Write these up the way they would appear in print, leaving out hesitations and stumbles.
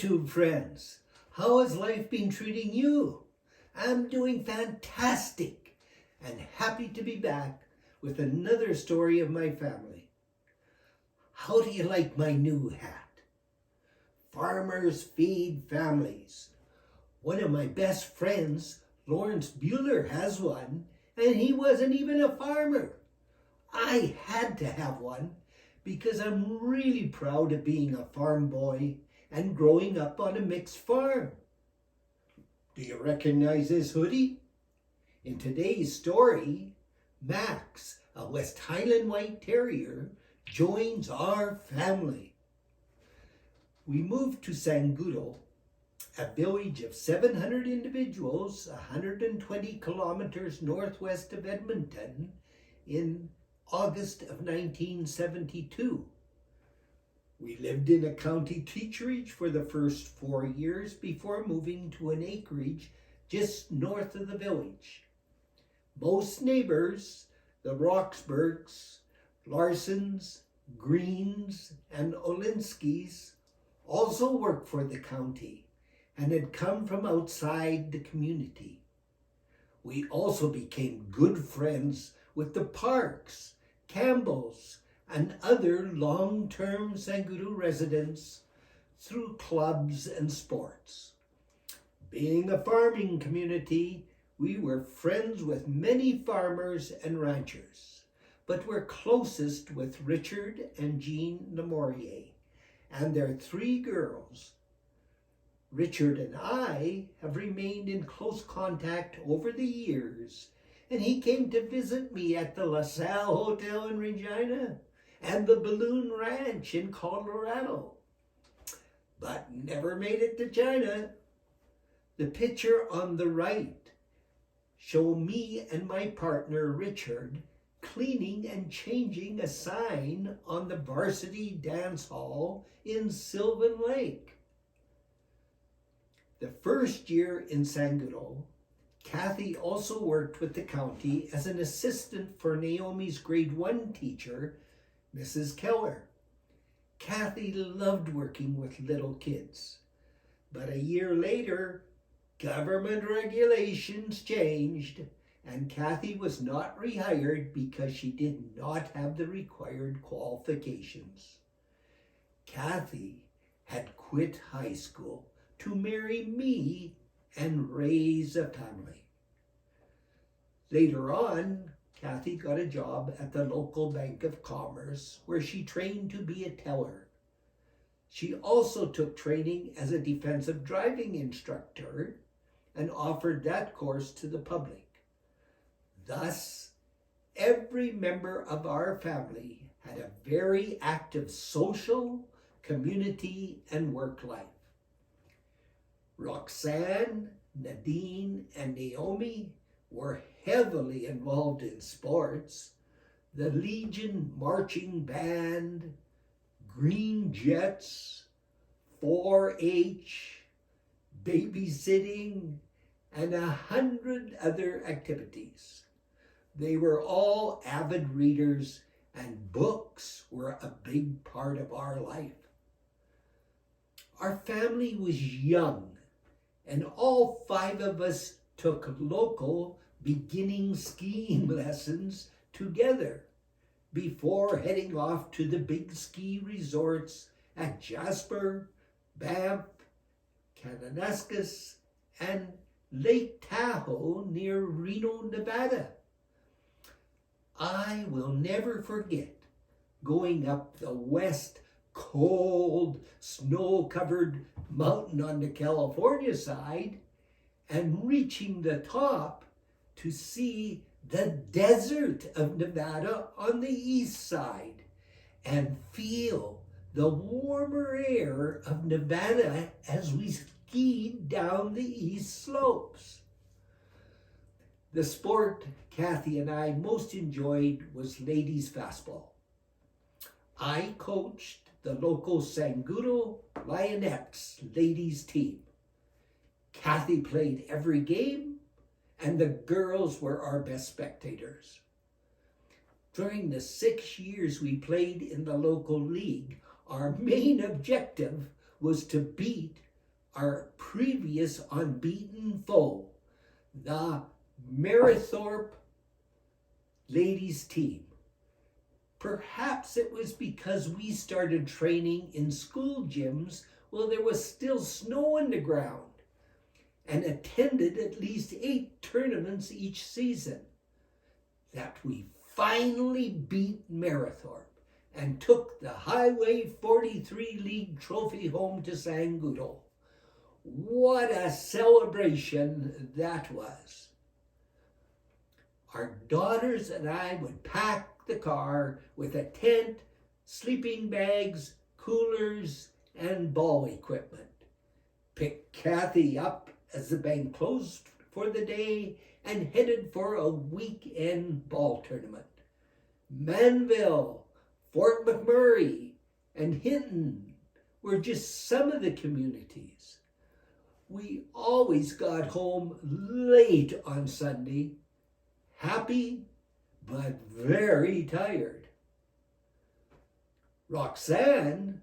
YouTube friends. How has life been treating you? I'm doing fantastic and happy to be back with another story of my family. How do you like my new hat? Farmers feed families. One of my best friends, Lawrence Bueller, has one, and he wasn't even a farmer. I had to have one because I'm really proud of being a farm boy and growing up on a mixed farm. Do you recognize this hoodie? In today's story, Max, a West Highland White Terrier, joins our family. We moved to Sangudo, a village of 700 individuals, 120 kilometers northwest of Edmonton, in August of 1972. We lived in a county teacherage for the first 4 years before moving to an acreage just north of the village. Most neighbors, the Roxburghs, Larsons, Greens, and Olinskis, also worked for the county and had come from outside the community. We also became good friends with the Parks, Campbells, and other long-term Sangudo residents through clubs and sports. Being a farming community, we were friends with many farmers and ranchers, but were closest with Richard and Jean Lemorier and their 3 girls. Richard and I have remained in close contact over the years, and he came to visit me at the La Salle Hotel in Regina and the Balloon Ranch in Colorado, but never made it to China. The picture on the right shows me and my partner Richard cleaning and changing a sign on the Varsity Dance Hall in Sylvan Lake. The first year in Sangudo, Kathy also worked with the county as an assistant for Naomi's grade 1 teacher, Mrs. Keller. Kathy loved working with little kids, but a year later, government regulations changed and Kathy was not rehired because she did not have the required qualifications. Kathy had quit high school to marry me and raise a family. Later on, Kathy got a job at the local Bank of Commerce where she trained to be a teller. She also took training as a defensive driving instructor and offered that course to the public. Thus, every member of our family had a very active social, community, and work life. Roxanne, Nadine, and Naomi were heavily involved in sports. The Legion Marching Band, Green Jets, 4-H, babysitting, and 100 other activities. They were all avid readers, and books were a big part of our life. Our family was young, and all 5 of us took local beginning skiing lessons together before heading off to the big ski resorts at Jasper, Banff, Kananaskis, and Lake Tahoe near Reno, Nevada. I will never forget going up the west, cold, snow-covered mountain on the California side and reaching the top to see the desert of Nevada on the east side and feel the warmer air of Nevada as we skied down the east slopes. The sport Kathy and I most enjoyed was ladies fastball. I coached the local Sangudo Lionettes ladies team. Kathy played every game, and the girls were our best spectators. During the 6 years we played in the local league, our main objective was to beat our previous unbeaten foe, the Marythorpe ladies team. Perhaps it was because we started training in school gyms while there was still snow on the ground, and attended at least 8 tournaments each season, that we finally beat Marythorpe and took the Highway 43 League trophy home to Sangudo. What a celebration that was. Our daughters and I would pack the car with a tent, sleeping bags, coolers, and ball equipment. Pick Kathy up as the bank closed for the day and headed for a weekend ball tournament. Manville, Fort McMurray, and Hinton were just some of the communities. We always got home late on Sunday, happy but very tired. Roxanne,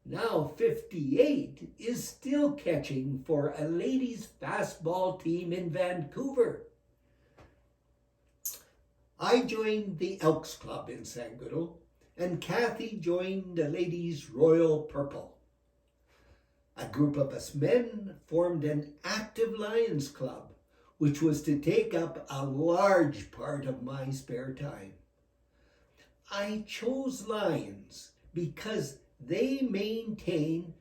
now 58, is still catching for a ladies' fastball team in Vancouver. I joined the Elks Club in Sangudo, and Kathy joined the Ladies' Royal Purple. A group of us men formed an active Lions Club, which was to take up a large part of my spare time. I chose Lions because they maintain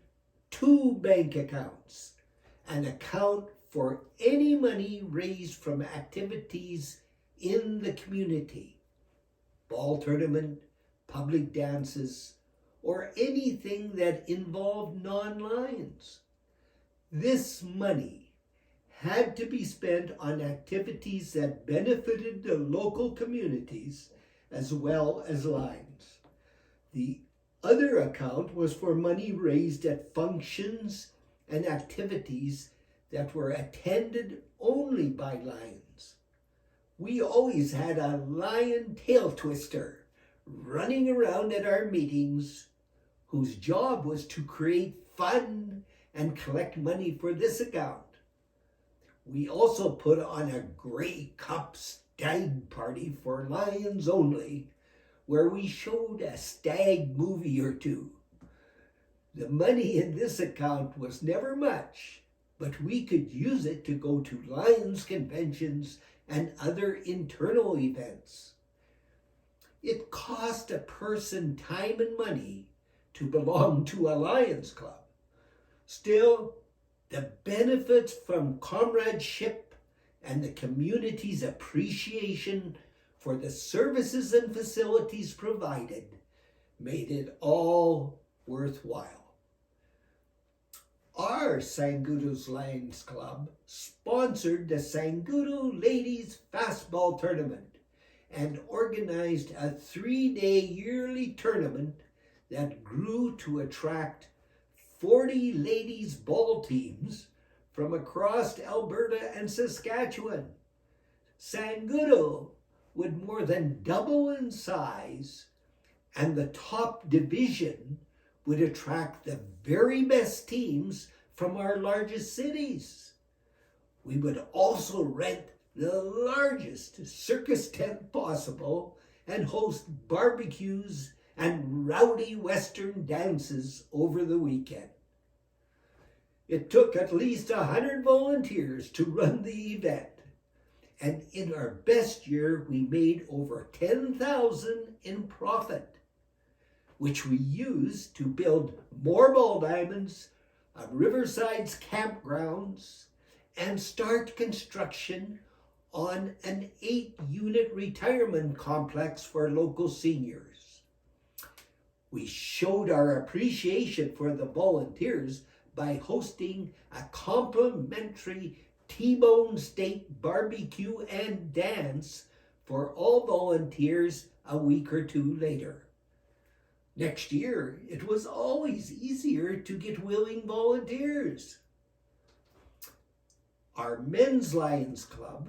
2 bank accounts, an account for any money raised from activities in the community, ball tournament, public dances, or anything that involved non-Lions. This money had to be spent on activities that benefited the local communities as well as Lions. The other account was for money raised at functions and activities that were attended only by Lions. We always had a lion tail twister running around at our meetings, whose job was to create fun and collect money for this account. We also put on a Grey Cup stag party for Lions only, where we showed a stag movie or two. The money in this account was never much, but we could use it to go to Lions conventions and other internal events. It cost a person time and money to belong to a Lions Club. Still, the benefits from comradeship and the community's appreciation for the services and facilities provided made it all worthwhile. Our Sangudo's Lions Club sponsored the Sangudo Ladies Fastball Tournament and organized a 3-day yearly tournament that grew to attract 40 ladies ball teams from across Alberta and Saskatchewan. Sangudo would more than double in size, and the top division would attract the very best teams from our largest cities. We would also rent the largest circus tent possible and host barbecues and rowdy Western dances over the weekend. It took at least 100 volunteers to run the event, and in our best year, we made over $10,000 in profit, which we used to build more ball diamonds on Riverside's campgrounds and start construction on an 8-unit retirement complex for local seniors. We showed our appreciation for the volunteers by hosting a complimentary T-bone steak barbecue and dance for all volunteers a week or two later. Next year, it was always easier to get willing volunteers. Our Men's Lions Club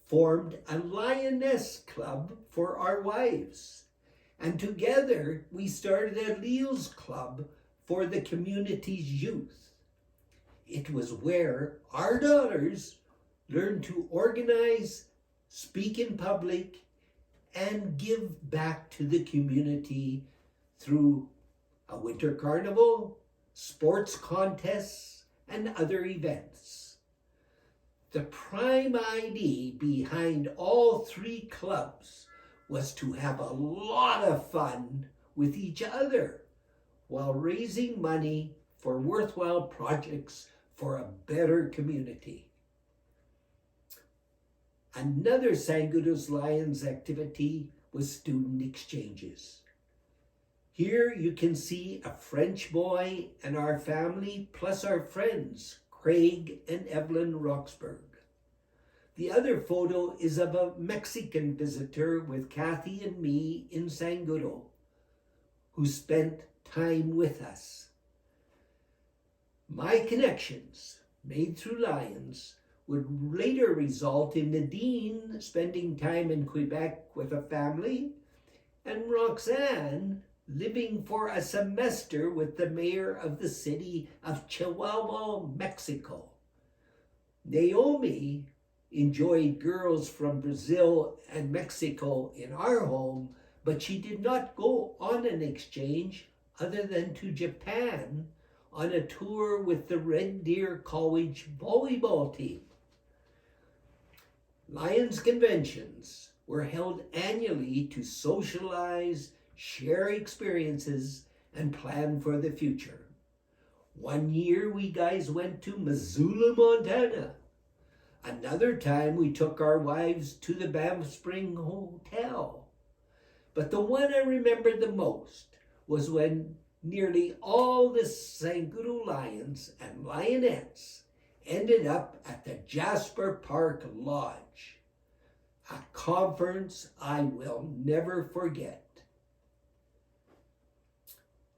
formed a Lioness Club for our wives, and together we started a Leals Club for the community's youth. It was where our daughters learned to organize, speak in public, and give back to the community through a winter carnival, sports contests, and other events. The prime idea behind all three clubs was to have a lot of fun with each other while raising money for worthwhile projects for a better community. Another Sangudos Lions activity was student exchanges. Here you can see a French boy and our family, plus our friends, Craig and Evelyn Roxburgh. The other photo is of a Mexican visitor with Kathy and me in Sangudo, who spent time with us. My connections, made through Lions, would later result in Nadine spending time in Quebec with a family, and Roxanne living for a semester with the mayor of the city of Chihuahua, Mexico. Naomi enjoyed girls from Brazil and Mexico in our home, but she did not go on an exchange other than to Japan on a tour with the Red Deer College volleyball team. Lions conventions were held annually to socialize, share experiences, and plan for the future. One year we guys went to Missoula, Montana. Another time we took our wives to the Banff Spring Hotel. But the one I remember the most was when nearly all the Sangudo Lions and Lionettes ended up at the Jasper Park Lodge, a conference I will never forget.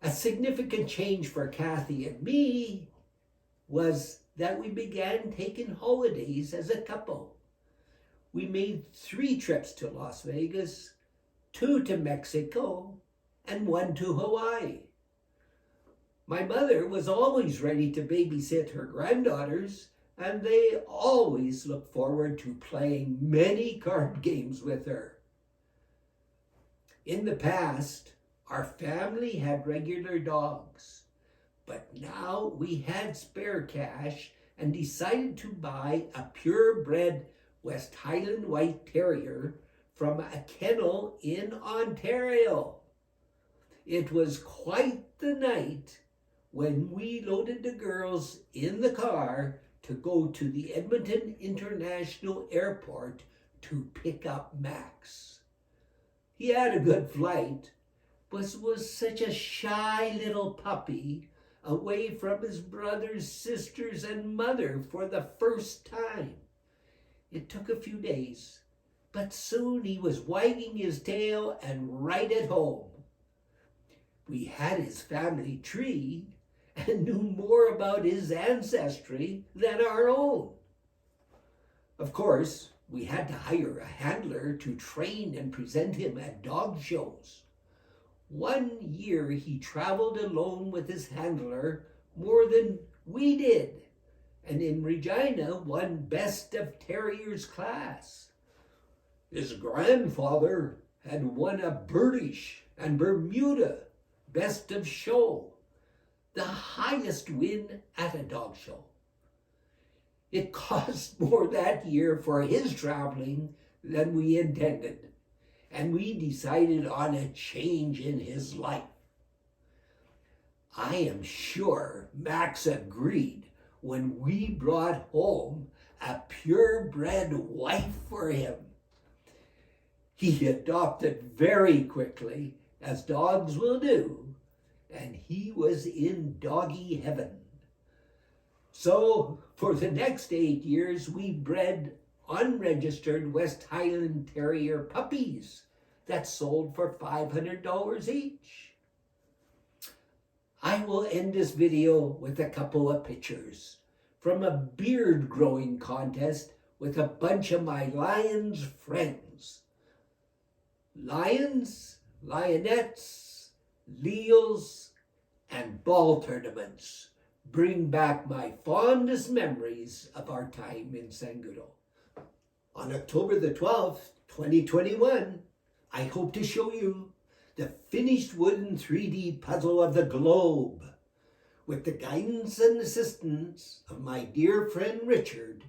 A significant change for Kathy and me was that we began taking holidays as a couple. We made 3 trips to Las Vegas, 2 to Mexico, and 1 to Hawaii. My mother was always ready to babysit her granddaughters, and they always looked forward to playing many card games with her. In the past, our family had regular dogs, but now we had spare cash and decided to buy a purebred West Highland White Terrier from a kennel in Ontario. It was quite the night when we loaded the girls in the car to go to the Edmonton International Airport to pick up Max. He had a good flight, but was such a shy little puppy away from his brothers, sisters, and mother for the first time. It took a few days, but soon he was wagging his tail and right at home. We had his family tree and knew more about his ancestry than our own. Of course, we had to hire a handler to train and present him at dog shows. One year he traveled alone with his handler more than we did, and in Regina won Best of Terriers class. His grandfather had won a British and Bermuda Best of Show, the highest win at a dog show. It cost more that year for his traveling than we intended, and we decided on a change in his life. I am sure Max agreed when we brought home a purebred wife for him. He adopted very quickly, as dogs will do, and he was in doggy heaven. So for the next 8 years, we bred unregistered West Highland Terrier puppies that sold for $500 each. I will end this video with a couple of pictures from a beard growing contest with a bunch of my Lions friends. Lions, Lionettes, Leals, and ball tournaments. bring back my fondest memories of our time in Sangudo. On October the 12th, 2021, I hope to show you the finished wooden 3D puzzle of the globe. With the guidance and assistance of my dear friend Richard,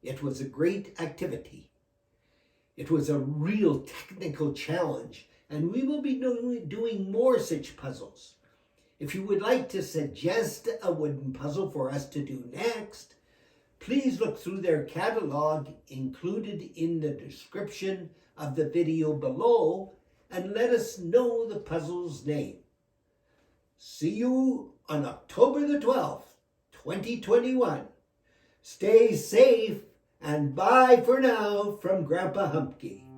it was a great activity. It was a real technical challenge, and we will be doing more such puzzles. If you would like to suggest a wooden puzzle for us to do next, please look through their catalog included in the description of the video below and let us know the puzzle's name. See you on October the 12th, 2021. Stay safe and bye for now from Grandpa Humbke.